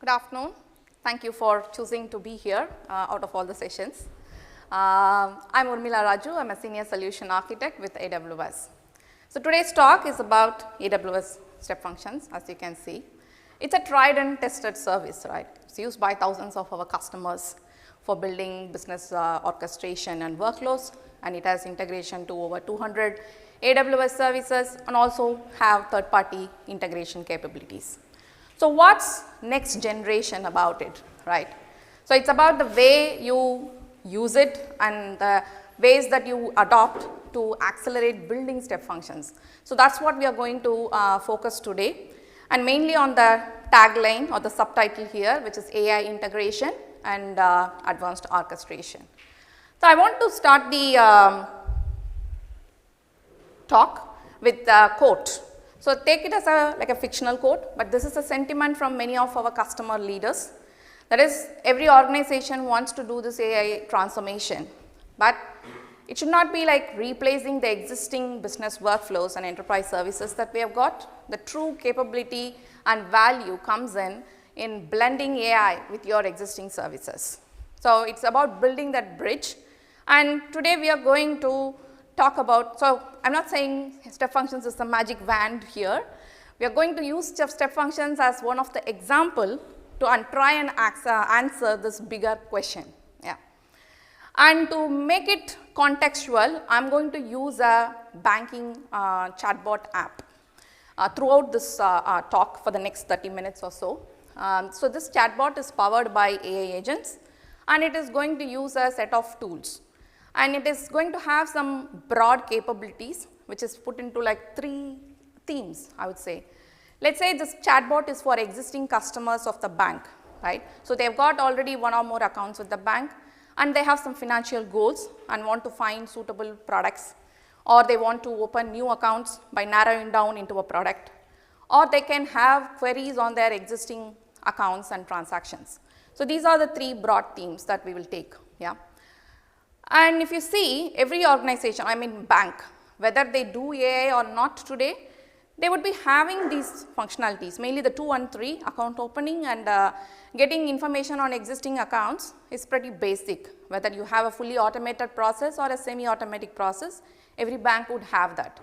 Good afternoon. Thank you for choosing to be here out of all the sessions. I'm Urmila Raju. I'm a senior solution architect with AWS. So today's talk is about AWS Step Functions, as you can see. It's a tried and tested service, right? It's used by thousands of our customers for building business orchestration and workflows, and it has integration to over 200 AWS services and also have third-party integration capabilities. So what's next generation about it, right? So it's about the way you use it and the ways that you adopt to accelerate building step functions. So that's what we are going to focus today, and mainly on the tagline or the subtitle here, which is AI integration and advanced orchestration. So I want to start the talk with a quote. So take it as like a fictional quote, but this is a sentiment from many of our customer leaders. That is, every organization wants to do this AI transformation, but it should not be like replacing the existing business workflows and enterprise services that we have got. The true capability and value comes in blending AI with your existing services. So it's about building that bridge, and today we are going to talk about, so I'm not saying step functions is the magic wand here. We are going to use step functions as one of the example to try and answer this bigger question. Yeah. And to make it contextual, I'm going to use a banking chatbot app throughout this talk for the next 30 minutes or so. So this chatbot is powered by AI agents, and it is going to use a set of tools. And it is going to have some broad capabilities, which is put into like 3 themes, I would say. Let's say this chatbot is for existing customers of the bank, right? So they've got already 1 or more accounts with the bank, and they have some financial goals and want to find suitable products, or they want to open new accounts by narrowing down into a product, or they can have queries on their existing accounts and transactions. So these are the 3 broad themes that we will take. Yeah. And if you see, every organization, I mean bank, whether they do AI or not today, they would be having these functionalities, mainly the 2 and 3, account opening and getting information on existing accounts is pretty basic. Whether you have a fully automated process or a semi-automatic process, every bank would have that.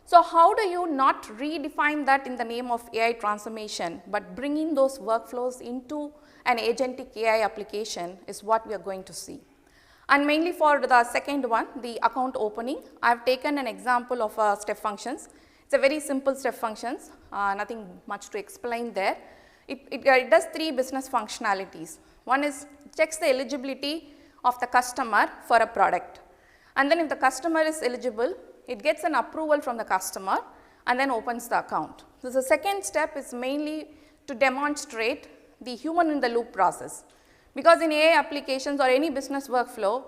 So how do you not redefine that in the name of AI transformation, but bringing those workflows into an agentic AI application is what we are going to see. And mainly for the second one, the account opening, I have taken an example of step functions. It's a very simple step functions, nothing much to explain there. It does 3 business functionalities. One is checks the eligibility of the customer for a product. And then if the customer is eligible, it gets an approval from the customer and then opens the account. So the second step is mainly to demonstrate the human in the loop process. Because in AI applications or any business workflow,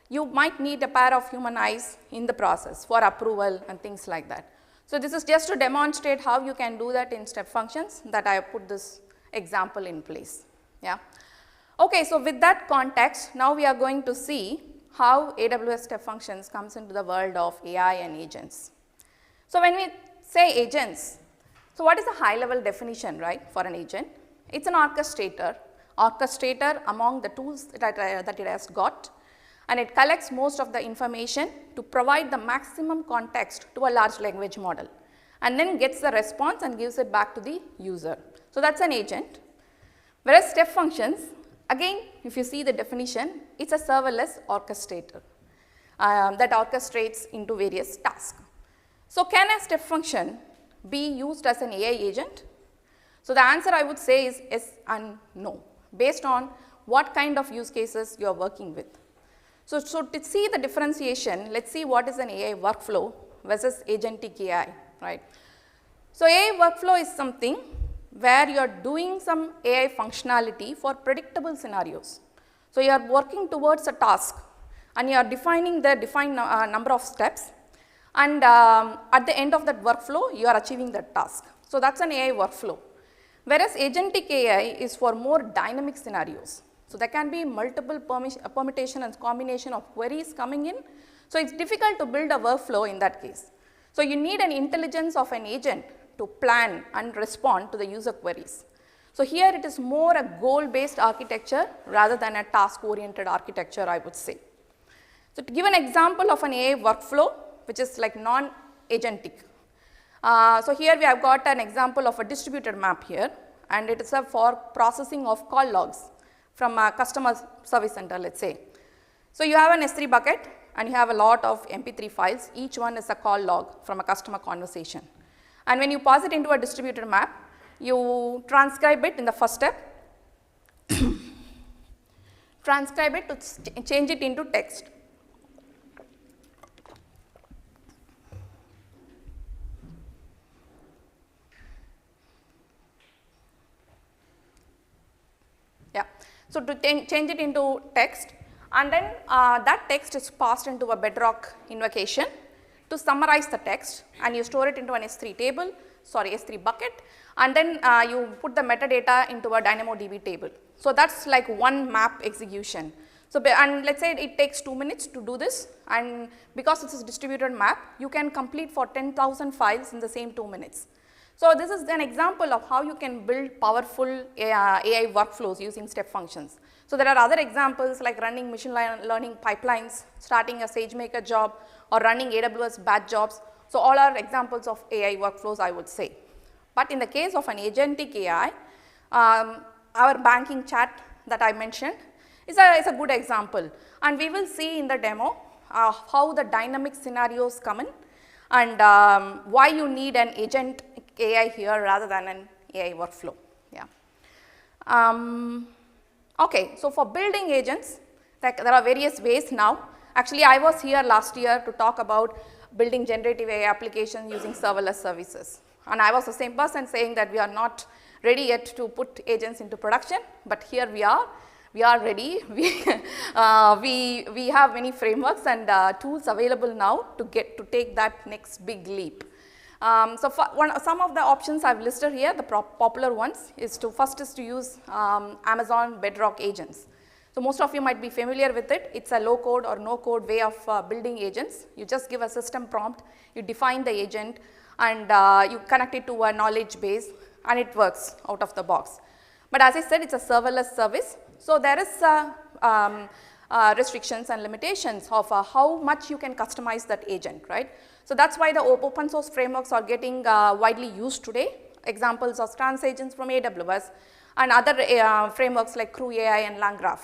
you might need a pair of human eyes in the process for approval and things like that. So this is just to demonstrate how you can do that in step functions that I have put this example in place. Yeah. Okay, so with that context, now we are going to see how AWS Step Functions comes into the world of AI and agents. So when we say agents, so what is the high level definition, right, for an agent? It's an orchestrator among the tools that it has got, and it collects most of the information to provide the maximum context to a large language model, and then gets the response and gives it back to the user. So that's an agent. Whereas step functions, again, if you see the definition, it's a serverless orchestrator that orchestrates into various tasks. So can a step function be used as an AI agent? So the answer I would say is yes and no, based on what kind of use cases you are working with. So to see the differentiation, let's see what is an AI workflow versus agentic AI, right? So AI workflow is something where you are doing some AI functionality for predictable scenarios. So you are working towards a task and you are defining the defined number of steps, and at the end of that workflow, you are achieving that task. So that's an AI workflow. Whereas agentic AI is for more dynamic scenarios. So there can be multiple permutation and combination of queries coming in. So it's difficult to build a workflow in that case. So you need an intelligence of an agent to plan and respond to the user queries. So, here it is more a goal based architecture rather than a task oriented architecture, I would say. So, to give an example of an AI workflow which is like non-agentic. So, here we have got an example of a distributed map here, and it is for processing of call logs from a customer service center, let us say. So, you have an S3 bucket and you have a lot of MP3 files, each one is a call log from a customer conversation. And when you pass it into a distributed map, you transcribe it in the first step, transcribe it to change it into text. Yeah. So, to change it into text, and then that text is passed into a Bedrock invocation to summarize the text, and you store it into an S3 bucket, and then you put the metadata into a DynamoDB table. So, that is like one map execution. So, and let us say it takes 2 minutes to do this, and because this is distributed map, you can complete for 10,000 files in the same 2 minutes. So, this is an example of how you can build powerful AI workflows using step functions. So, there are other examples like running machine learning pipelines, starting a SageMaker job, or running AWS batch jobs. So, all are examples of AI workflows, I would say. But in the case of an agentic AI, our banking chat that I mentioned is a good example, and we will see in the demo how the dynamic scenarios come in, and why you need an agent AI here rather than an AI workflow. Yeah. Okay. So, for building agents, like there are various ways now. Actually, I was here last year to talk about building generative AI applications using serverless services, and I was the same person saying that we are not ready yet to put agents into production, but here we are ready. We have many frameworks and tools available now to take that next big leap. So, some of the options I have listed here, the popular ones is to use Amazon Bedrock agents. So, most of you might be familiar with it. It is a low code or no code way of building agents. You just give a system prompt, you define the agent, and you connect it to a knowledge base, and it works out of the box. But as I said, it is a serverless service. So, there is restrictions and limitations of how much you can customize that agent, right. So, that is why the open source frameworks are getting widely used today. Examples of trans agents from AWS and other frameworks like Crew AI and LangGraph.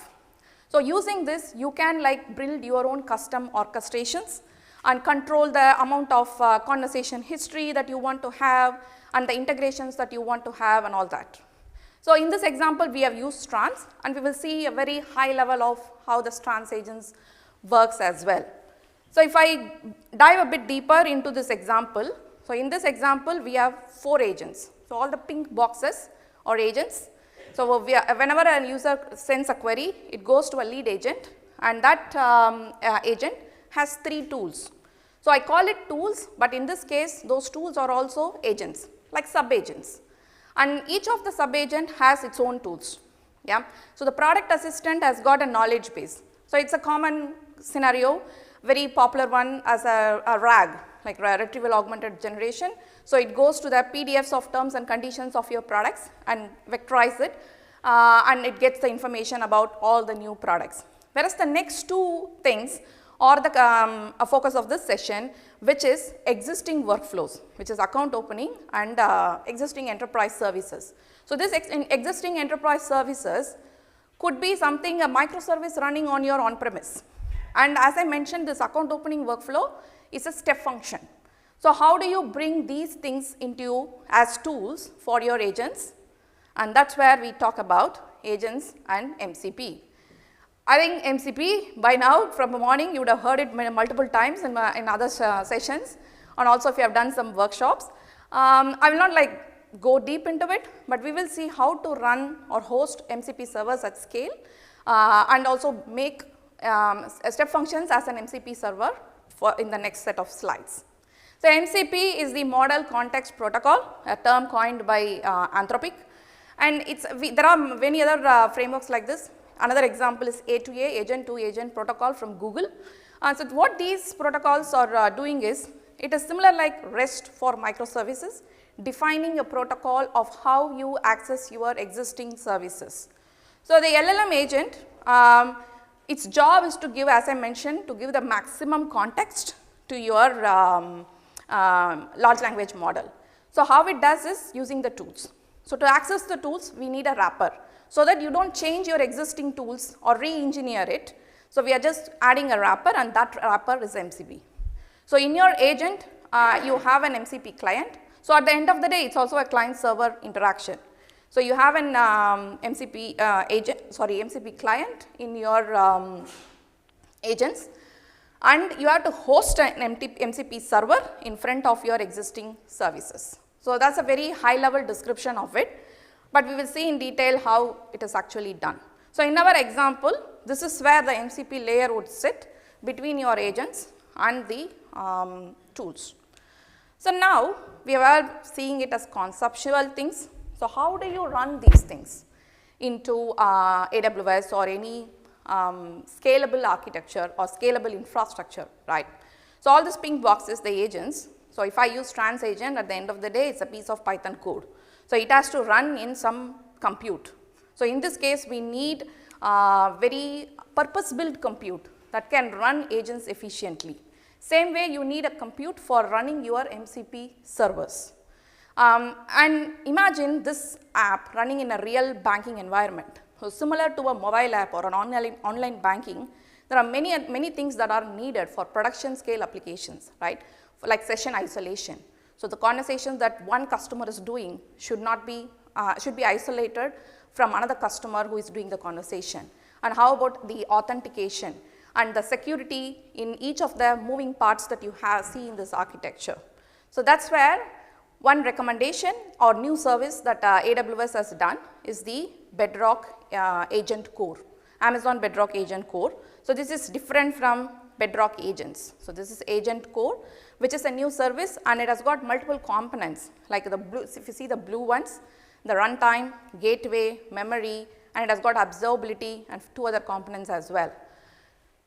So, using this, you can like build your own custom orchestrations and control the amount of conversation history that you want to have and the integrations that you want to have and all that. So, in this example, we have used trans, and we will see a very high level of how the trans agents works as well. So, if I dive a bit deeper into this example, so in this example, we have 4 agents. So, all the pink boxes are agents. So, whenever a user sends a query, it goes to a lead agent, and that agent has 3 tools. So, I call it tools, but in this case, those tools are also agents like sub agents, and each of the sub agent has its own tools. Yeah. So, the product assistant has got a knowledge base. So, it is a common scenario, very popular one as a RAG, like retrieval augmented generation. So, it goes to the PDFs of terms and conditions of your products and vectorize it, and it gets the information about all the new products. Whereas, the next 2 things or the focus of this session, which is existing workflows, which is account opening and existing enterprise services. So, this existing enterprise services could be something, a microservice running on your on-premise, and as I mentioned, this account opening workflow is a step function. So, how do you bring these things into as tools for your agents, and that is where we talk about agents and MCP. I think MCP by now from the morning you would have heard it multiple times in other sessions, and also if you have done some workshops. I will not like go deep into it, but we will see how to run or host MCP servers at scale, and also make step functions as an MCP server in the next set of slides. So, MCP is the Model Context Protocol, a term coined by Anthropic, and there are many other frameworks like this. Another example is A2A, agent to agent protocol from Google. So, what these protocols are doing is, it is similar like REST for microservices, defining a protocol of how you access your existing services. So, the LLM agent, its job is to give, as I mentioned, to give the maximum context to your large language model. So, how it does is using the tools. So, to access the tools, we need a wrapper, so that you do not change your existing tools or re-engineer it. So, we are just adding a wrapper, and that wrapper is MCP. So, in your agent, you have an MCP client. So, at the end of the day, it is also a client server interaction. So, you have an MCP client in your agents, and you have to host an MCP server in front of your existing services. So, that is a very high level description of it, but we will see in detail how it is actually done. So, in our example, this is where the MCP layer would sit between your agents and the tools. So, now we are seeing it as conceptual things. So, how do you run these things into AWS or any scalable architecture or scalable infrastructure, right? So, all this pink box is the agents. So, if I use trans agent, at the end of the day, it is a piece of Python code. So, it has to run in some compute. So, in this case, we need very purpose built compute that can run agents efficiently. Same way, you need a compute for running your MCP servers. And imagine this app running in a real banking environment. So, similar to a mobile app or an online banking, there are many things that are needed for production scale applications, right, like session isolation. So, the conversations that one customer is doing should be isolated from another customer who is doing the conversation. And how about the authentication and the security in each of the moving parts that you see in this architecture. So, that is where one recommendation or new service that AWS has done is the Bedrock Agent Core, Amazon Bedrock Agent Core. So, this is different from Bedrock Agents. So, this is Agent Core, which is a new service, and it has got multiple components like the blue, if you see the blue ones, the runtime, gateway, memory, and it has got observability and 2 other components as well.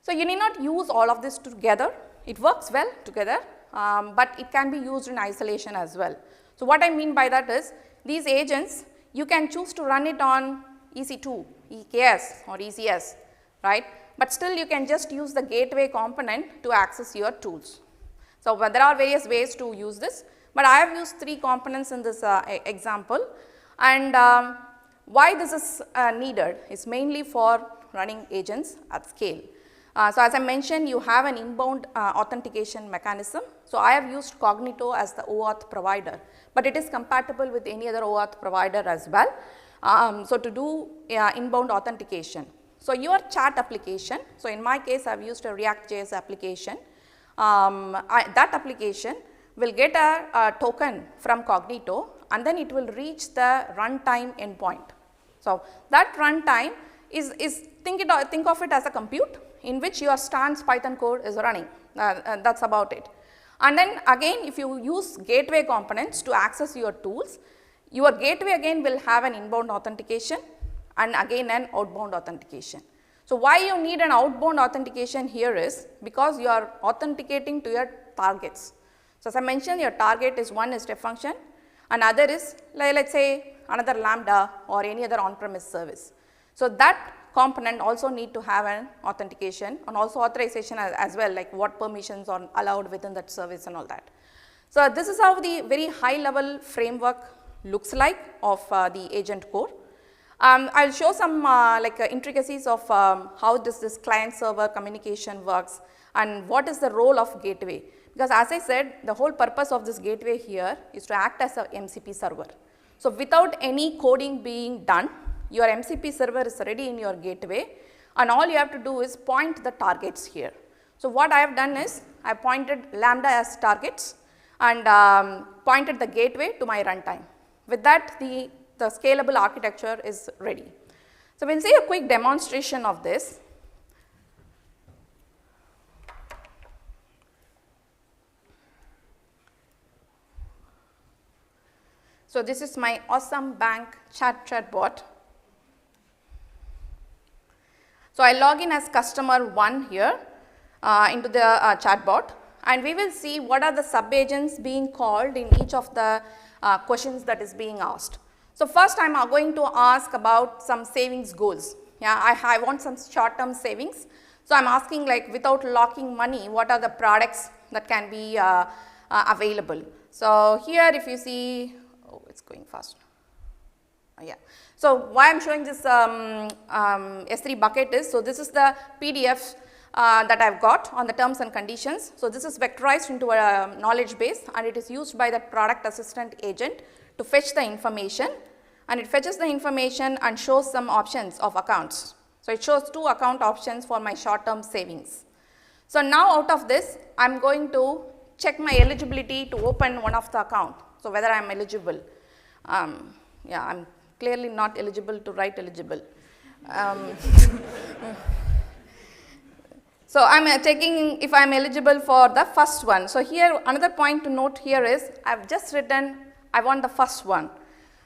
So, you need not use all of this together, it works well together, but it can be used in isolation as well. So, what I mean by that is these agents, you can choose to run it on EC2, EKS or ECS, right, but still you can just use the gateway component to access your tools. So, there are various ways to use this, but I have used 3 components in this example, and why this is needed is mainly for running agents at scale. So, as I mentioned, you have an inbound authentication mechanism. So, I have used Cognito as the OAuth provider, but it is compatible with any other OAuth provider as well. So, to do inbound authentication. So, your chat application, so in my case I have used a React.js application, that application will get a token from Cognito, and then it will reach the runtime endpoint. So, that runtime is think of it as a compute in which your stance Python code is running, that is about it. And then again, if you use gateway components to access your tools, your gateway again will have an inbound authentication and again an outbound authentication. So, why you need an outbound authentication here is because you are authenticating to your targets. So, as I mentioned, your target is one is step function, another is let us say another Lambda or any other on-premise service. So, that component also need to have an authentication and also authorization as well, like what permissions are allowed within that service and all that. So, this is how the very high level framework looks like of the agent core. I will show some intricacies of how this client server communication works and what is the role of gateway, because as I said, the whole purpose of this gateway here is to act as a MCP server. So, without any coding being done, your MCP server is ready in your gateway, and all you have to do is point the targets here. So, what I have done is I pointed Lambda as targets and pointed the gateway to my runtime. With that, the scalable architecture is ready. So, we will see a quick demonstration of this. So, this is my awesome bank chatbot. So, I log in as customer 1 here into the chatbot, and we will see what are the sub-agents being called in each of the questions that is being asked. So, first I am going to ask about some savings goals. Yeah, I want some short term savings. So, I am asking like without locking money, what are the products that can be available. So, here if you see, oh it is going fast. Yeah. So, why I am showing this S3 bucket is, so this is the PDF that I have got on the terms and conditions. So, this is vectorized into a knowledge base and it is used by the product assistant agent to fetch the information, and it fetches the information and shows some options of accounts. So, it shows 2 account options for my short term savings. So, now out of this I am going to check my eligibility to open one of the account. So, whether I am eligible. Yeah, I am clearly not eligible to write eligible. So, I am checking if I am eligible for the first one. So, here another point to note here is I have just written I want the first one,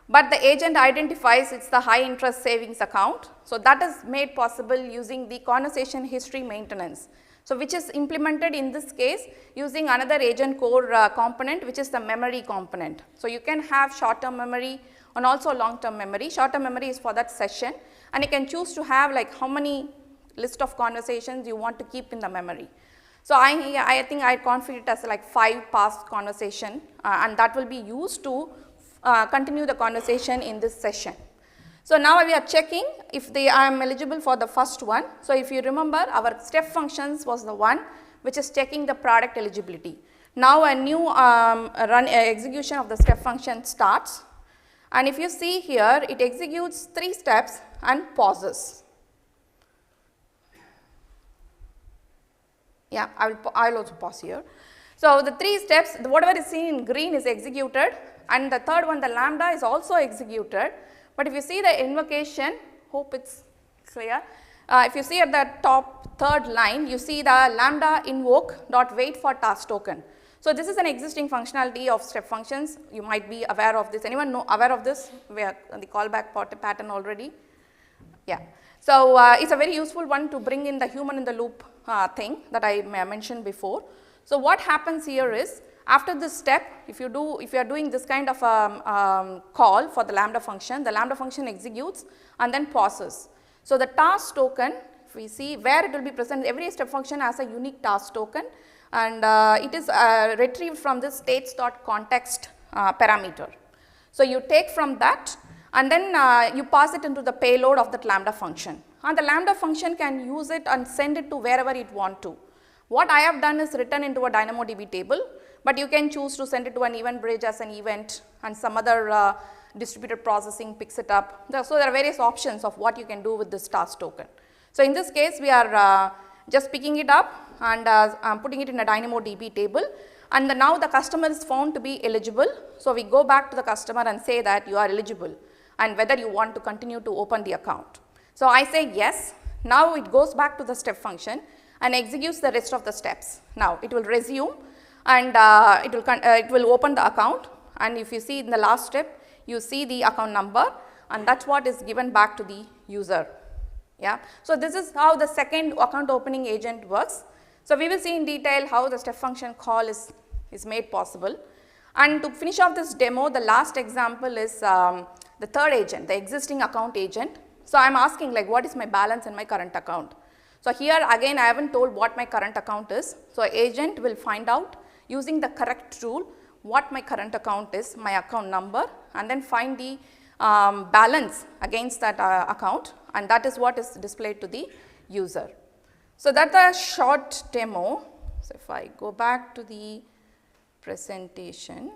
but the agent identifies it is the high interest savings account. So, that is made possible using the conversation history maintenance. So, which is implemented in this case using another agent core component, which is the memory component. So, you can have short term memory and also long term memory. Short term memory is for that session, and you can choose to have like how many list of conversations you want to keep in the memory. So, I think I configure it as like 5 past conversation and that will be used to continue the conversation in this session. So, now we are checking if I am eligible for the first one. So, if you remember our step functions was the one which is checking the product eligibility. Now, a new execution of the step function starts, and if you see here it executes 3 steps and pauses. Yeah, I will also pause here. So, the 3 steps, whatever is seen in green is executed, and the third one, the lambda, is also executed. But if you see the invocation, hope it is clear. If you see at the top third line, you see the lambda invoke dot wait for task token. So, this is an existing functionality of step functions. You might be aware of this. Anyone aware of this? We are on the callback pattern already. Yeah. So, it is a very useful one to bring in the human in the loop thing that I mentioned before. So, what happens here is after this step, if you are doing this kind of call for the lambda function executes and then pauses. So, the task token, if we see where it will be present, every step function has a unique task token, and it is retrieved from this states.context parameter. So, you take from that and then you pass it into the payload of that lambda function, and the lambda function can use it and send it to wherever it want to. What I have done is written into a DynamoDB table, but you can choose to send it to an event bridge as an event, and some other distributed processing picks it up. So, there are various options of what you can do with this task token. So, in this case we are just picking it up and putting it in a DynamoDB table, and now the customer is found to be eligible. So, we go back to the customer and say that you are eligible and whether you want to continue to open the account. So, I say yes. Now, it goes back to the step function and executes the rest of the steps. Now, it will resume and it will open the account, and if you see in the last step, you see the account number, and that is what is given back to the user. Yeah. So, this is how the second account opening agent works. So, we will see in detail how the step function call is made possible. And to finish off this demo, the last example is the third agent, the existing account agent. So, I am asking like what is my balance in my current account. So, here again I have not told what my current account is. So, agent will find out using the correct rule what my current account is, my account number, and then find the balance against that account, and that is what is displayed to the user. So, that is a short demo. So, if I go back to the presentation.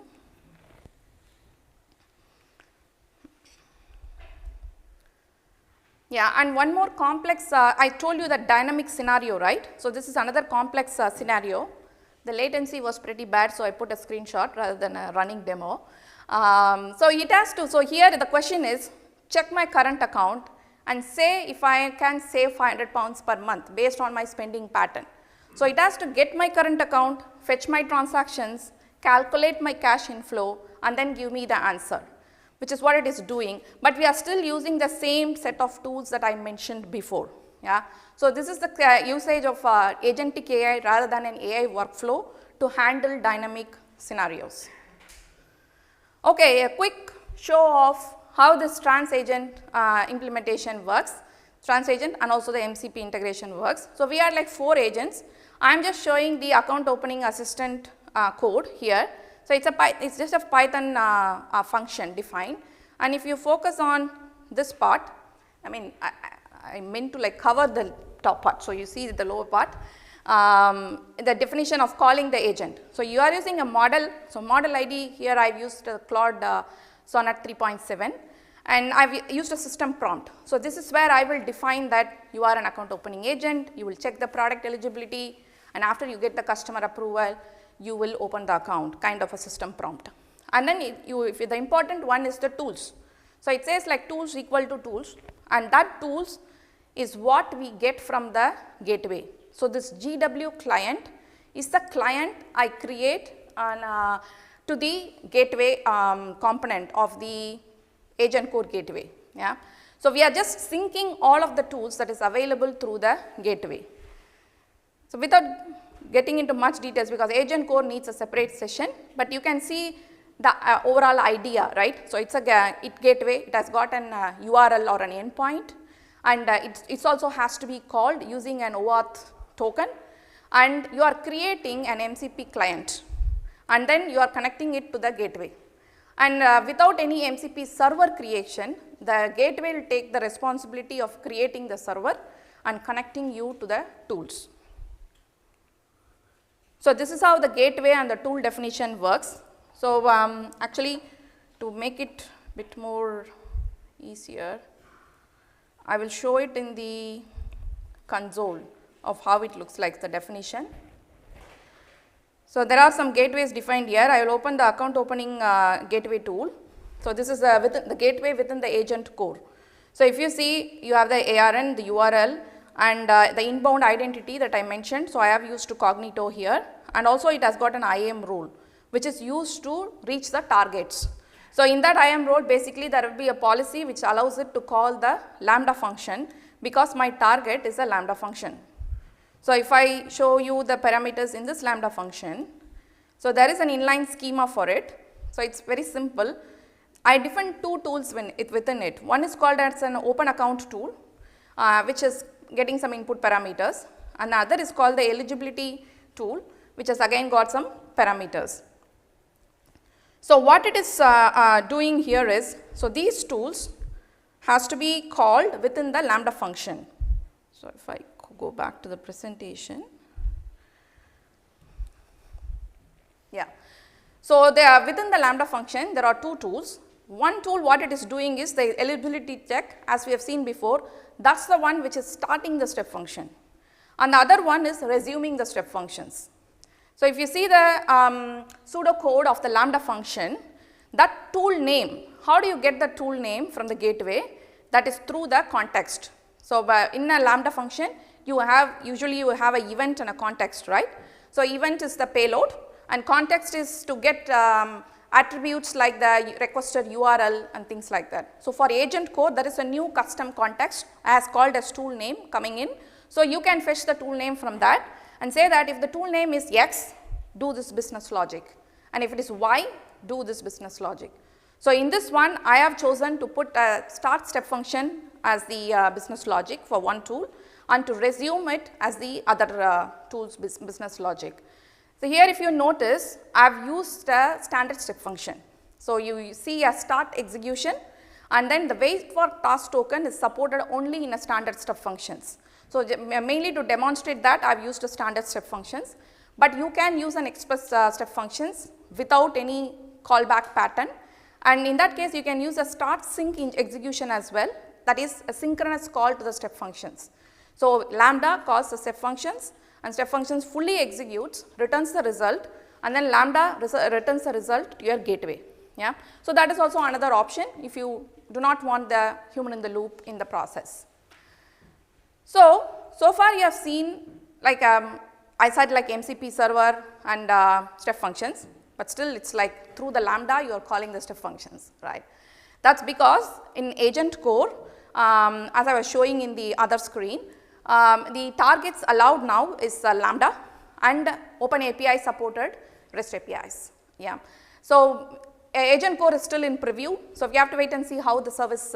Yeah, and one more complex, I told you that dynamic scenario, right. So, this is another complex scenario. The latency was pretty bad, so I put a screenshot rather than a running demo. So, it has to, so here the question is check my current account and say if I can save 500 pounds per month based on my spending pattern. So, it has to get my current account, fetch my transactions, calculate my cash inflow, and then give me the answer, which is what it is doing, but we are still using the same set of tools that I mentioned before. Yeah. So, this is the usage of agentic AI rather than an AI workflow to handle dynamic scenarios. Okay, a quick show of how this trans-agent implementation works, trans-agent and also the MCP integration works. So, we are like 4 agents. I am just showing the account opening assistant code here. So, it's just a Python function defined, and if you focus on this part, I mean I meant to like cover the top part. So, you see the lower part, the definition of calling the agent. So, you are using a model. So, model ID here I have used Claude Sonnet 3.7 and I have used a system prompt. So, this is where I will define that you are an account opening agent, you will check the product eligibility, and after you get the customer approval, you will open the account, kind of a system prompt. And then if the important one is the tools. So, it says like tools equal to tools, and that tools is what we get from the gateway. So, this GW client is the client I create on, to the gateway component of the agent core gateway. Yeah. So, we are just syncing all of the tools that is available through the gateway. So, without getting into much details, because agent core needs a separate session, but you can see the overall idea, right. So, it is a gateway, it has got an URL or an endpoint, and it also has to be called using an OAuth token, and you are creating an MCP client, and then you are connecting it to the gateway. And without any MCP server creation, the gateway will take the responsibility of creating the server and connecting you to the tools. So, this is how the gateway and the tool definition works. So, actually to make it bit more easier, I will show it in the console of how it looks like, the definition. So, there are some gateways defined here. I will open the account opening gateway tool. So, this is within the gateway within the agent core. So, if you see, you have the ARN, the URL, and the inbound identity that I mentioned. So, I have used to Cognito here, and also it has got an IAM role which is used to reach the targets. So, in that IAM role, basically there will be a policy which allows it to call the Lambda function, because my target is a Lambda function. So, if I show you the parameters in this Lambda function, so there is an inline schema for it. So, it is very simple. I defined 2 tools within it. One is called as an open account tool, which is getting some input parameters, and the other is called the eligibility tool, which has again got some parameters. So, what it is doing here is, so these tools has to be called within the Lambda function. So, if I go back to the presentation, yeah. So, they are within the Lambda function, there are 2 tools. One tool, what it is doing is the eligibility check, as we have seen before, that is the one which is starting the step function, and the other one is resuming the step functions. So, if you see the pseudo code of the Lambda function, that tool name, how do you get the tool name from the gateway? That is through the context. So, in a Lambda function, you have usually you have an event and a context, right. So, event is the payload, and context is to get attributes like the requested URL and things like that. So, for agent core, there is a new custom context as called as tool name coming in. So, you can fetch the tool name from that and say that if the tool name is X, do this business logic, and if it is Y, do this business logic. So, in this one, I have chosen to put a start step function as the business logic for one tool, and to resume it as the other tool's business logic. So, here if you notice, I have used a standard step function. So, you see a start execution, and then the wait for task token is supported only in a standard step functions. So, mainly to demonstrate that, I have used a standard step functions, but you can use an express step functions without any callback pattern, and in that case you can use a start sync in execution as well, that is a synchronous call to the step functions. So, Lambda calls the step functions, and step functions fully executes, returns the result, and then Lambda returns the result to your gateway. Yeah. So, that is also another option if you do not want the human in the loop in the process. So far you have seen like I said like MCP server and step functions, but still it is like through the Lambda you are calling the step functions, right. That is because in agent core, as I was showing in the other screen, the targets allowed now is Lambda, and Open API supported REST APIs. Yeah. So Agent Core is still in preview, so we have to wait and see how the service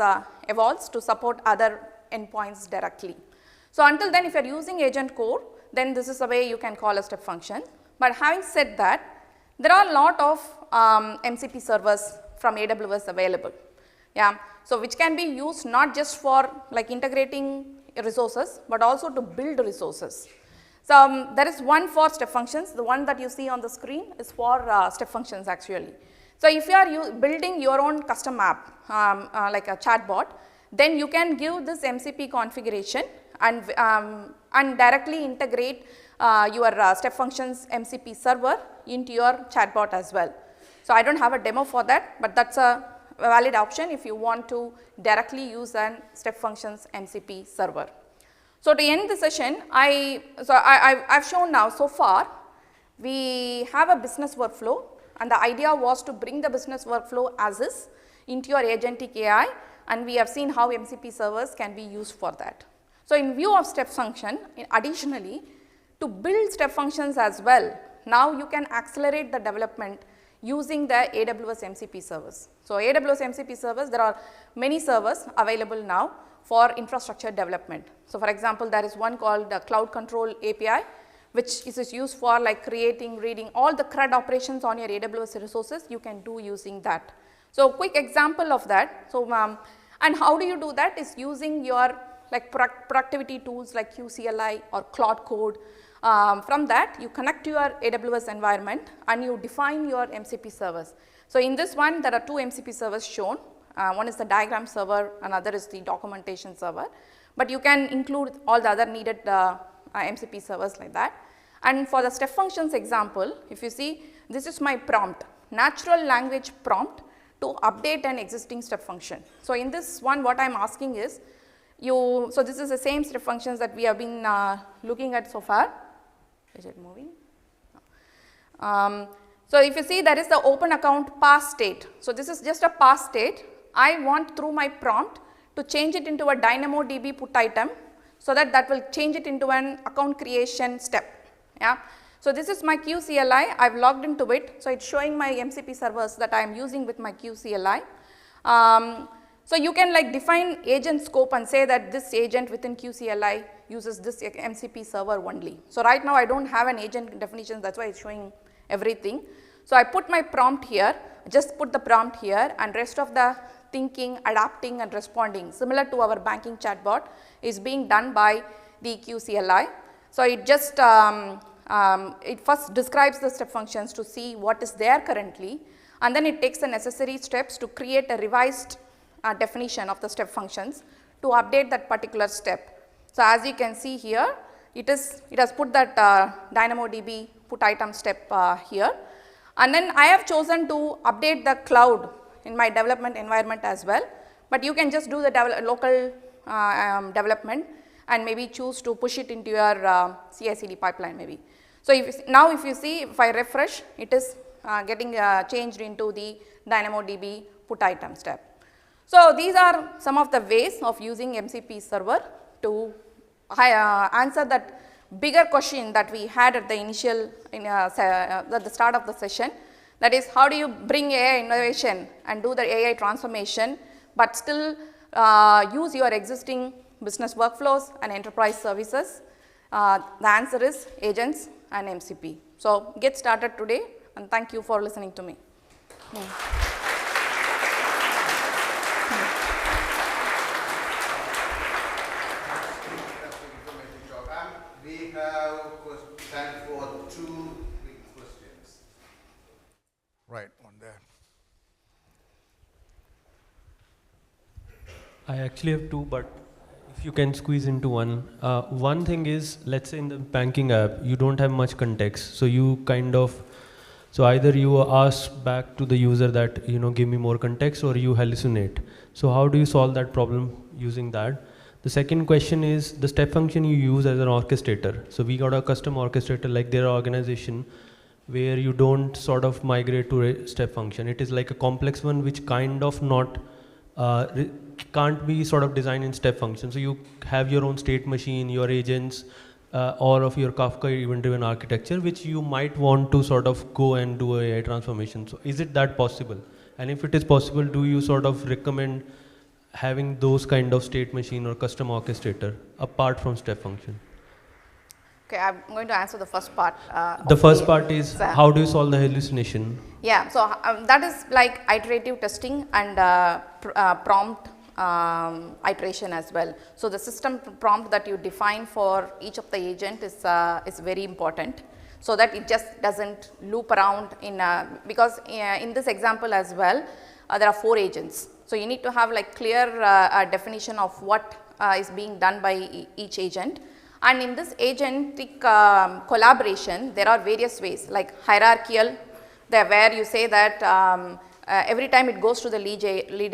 evolves to support other endpoints directly. So until then, if you are using Agent Core, then this is the way you can call a step function. But having said that, there are a lot of MCP servers from AWS available. Yeah. So which can be used not just for like integrating resources, but also to build resources. So there is one for step functions. The one that you see on the screen is for step functions actually. So if you are building your own custom app like a chatbot, then you can give this MCP configuration and directly integrate your step functions MCP server into your chatbot as well. So I don't have a demo for that, but that's a valid option if you want to directly use an step functions MCP server. So to end the session, I've shown now so far we have a business workflow, and the idea was to bring the business workflow as is into your agentic AI, and we have seen how MCP servers can be used for that. So in view of step function, additionally, to build step functions as well, now you can accelerate the development using the AWS MCP servers. So AWS MCP servers, there are many servers available now for infrastructure development. So for example, there is one called the Cloud Control API, which is used for like creating, reading all the CRUD operations on your AWS resources, you can do using that. So quick example of that. So and how do you do that is using your like productivity tools like QCLI or Cloud Code. From that, you connect to your AWS environment and you define your MCP servers. So in this one, there are two MCP servers shown. One is the diagram server, another is the documentation server. But you can include all the other needed MCP servers like that. And for the step functions example, if you see, this is my prompt, natural language prompt to update an existing step function. So in this one, what I am asking is, so this is the same step functions that we have been looking at so far. Is it moving? No. So if you see, there is the open account pass state. So this is just a pass state. I want through my prompt to change it into a DynamoDB put item, so that will change it into an account creation step. Yeah. So this is my QCLI. I've logged into it. So it's showing my MCP servers that I am using with my QCLI. So you can like define agent scope and say that this agent within QCLI uses this MCP server only. So right now I don't have an agent definition, that's why it's showing everything. So I put my prompt here, just put the prompt here, and rest of the thinking, adapting and responding similar to our banking chatbot is being done by the QCLI. So it just it first describes the step functions to see what is there currently, and then it takes the necessary steps to create a revised definition of the step functions to update that particular step. So as you can see here, it has put that DynamoDB put item step here, and then I have chosen to update the cloud in my development environment as well, but you can just do the local development and maybe choose to push it into your CI/CD pipeline maybe. So now if you see, if I refresh, it is getting changed into the DynamoDB put item step. So these are some of the ways of using MCP server to answer that bigger question that we had at the initial, at the start of the session. That is, how do you bring AI innovation and do the AI transformation, but still use your existing business workflows and enterprise services? The answer is agents and MCP. So get started today, and thank you for listening to me. We have time for 2 quick questions. Right, one there. I actually have 2, but if you can squeeze into one. One thing is, let's say in the banking app, you don't have much context. So you so either you ask back to the user that, give me more context, or you hallucinate. So how do you solve that problem using that? The second question is the step function you use as an orchestrator. So we got a custom orchestrator like their organization where you don't sort of migrate to a step function. It is like a complex one which kind of not can't be sort of designed in step function. So you have your own state machine, your agents, or of your Kafka event-driven architecture, which you might want to sort of go and do a AI transformation. So is it that possible? And if it is possible, do you sort of recommend having those kind of state machine or custom orchestrator apart from step function? Okay, I'm going to answer the first part. The first part is how do you solve the hallucination? Yeah, so that is like iterative testing and prompt iteration as well. So the system prompt that you define for each of the agent is very important, so that it just doesn't loop around in because in this example as well, there are 4 agents. So you need to have like clear definition of what is being done by each agent. And in this agentic collaboration, there are various ways like hierarchical, where you say that every time it goes to the lead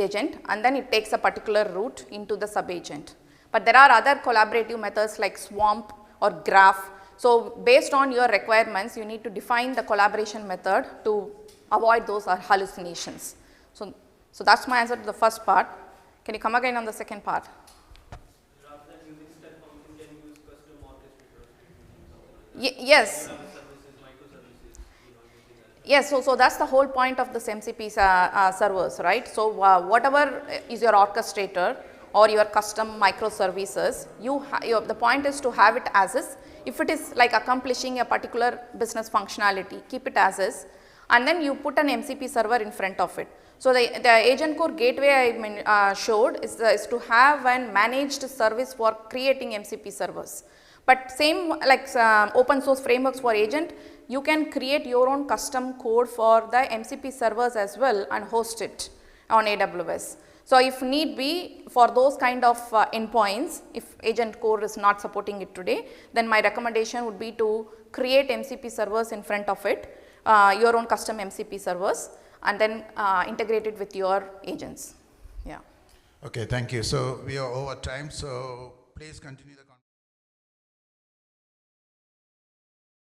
agent and then it takes a particular route into the sub agent. But there are other collaborative methods like swamp or graph. So based on your requirements, you need to define the collaboration method to avoid those hallucinations. So that's my answer to the first part. Can you come again on the second part? Rather than using step function, can you use custom orchestrator? Yes. Yes, so that's the whole point of this MCP servers, right? So whatever is your orchestrator or your custom microservices, the point is to have it as is. If it is like accomplishing a particular business functionality, keep it as is, and then you put an MCP server in front of it. So the agent core gateway I showed is to have a managed service for creating MCP servers. But same like open source frameworks for agent, you can create your own custom code for the MCP servers as well and host it on AWS. So if need be, for those kind of endpoints, if agent core is not supporting it today, then my recommendation would be to create MCP servers in front of it, your own custom MCP servers, and then integrate it with your agents. Yeah. Okay, thank you. So we are over time, so please continue the